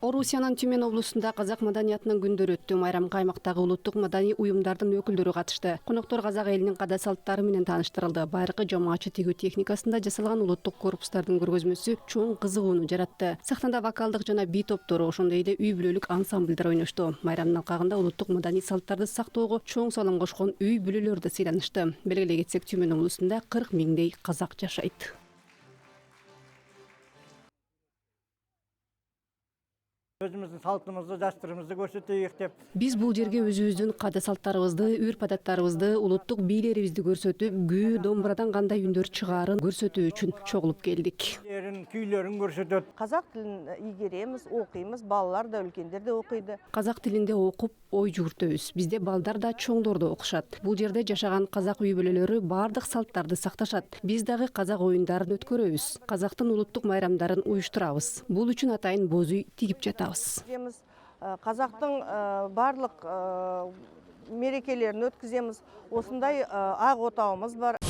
Орусиянын Тюмень облусунда казак маданиятынын күндөрү өттү. Майрамга аймактагы улуттук маданий уюмдардын өкүлдөрү катышты. Коноктор казак элинин када салттары менен тааныштырылды. Байыркы жамаатчы тигүү техникасында жасалган улуттук корпустардын көргөзмөсү чоң кызыгууну жаратты. Сахнада вокалдык жана би топтору, ошондой эле үй бүлөлүк ансамбльдер ойношту. Майрамдын алкагында улуттук маданий салттарды сактоого чоң салым кошкон үй бүлөлөр да сыйланышты. Белгилей кетсек, Тюмень облусунда 40 миңдей казак жашайт. Өзіміздің салтымызды, дәстүрімізді көрсетейік деп. Биз бул жерге өзүбүздүн када салттарыбызды, үрп-адаттарыбызды, улуттук бийлерибизди көрсөтүп, күү, домбурадан кандай үндөр чыгаарын көрсөтүү үчүн чогулуп келдик. Күйлөрүн көрсөтөт. Қазақ тілін игереміз, оқимыз, балалар да, үлкендер де оқиды. Казак тилинде окуп, ой жүгүртөбүз. Бизде балдар да, чоңдор да окушат. Бул жерде жашаган казак үй бүлөлөрү бардык салттарды сакташат. Биз дагы казак оюндарын өткөрөбүз. Казактын улуттук майрамдарын уюштурабыз. Бул үчүн атайын боз үй тигип жатабыз. Қазақтың барлық мерекелерін өткіземіз. Осындай ақ отауымыз бар.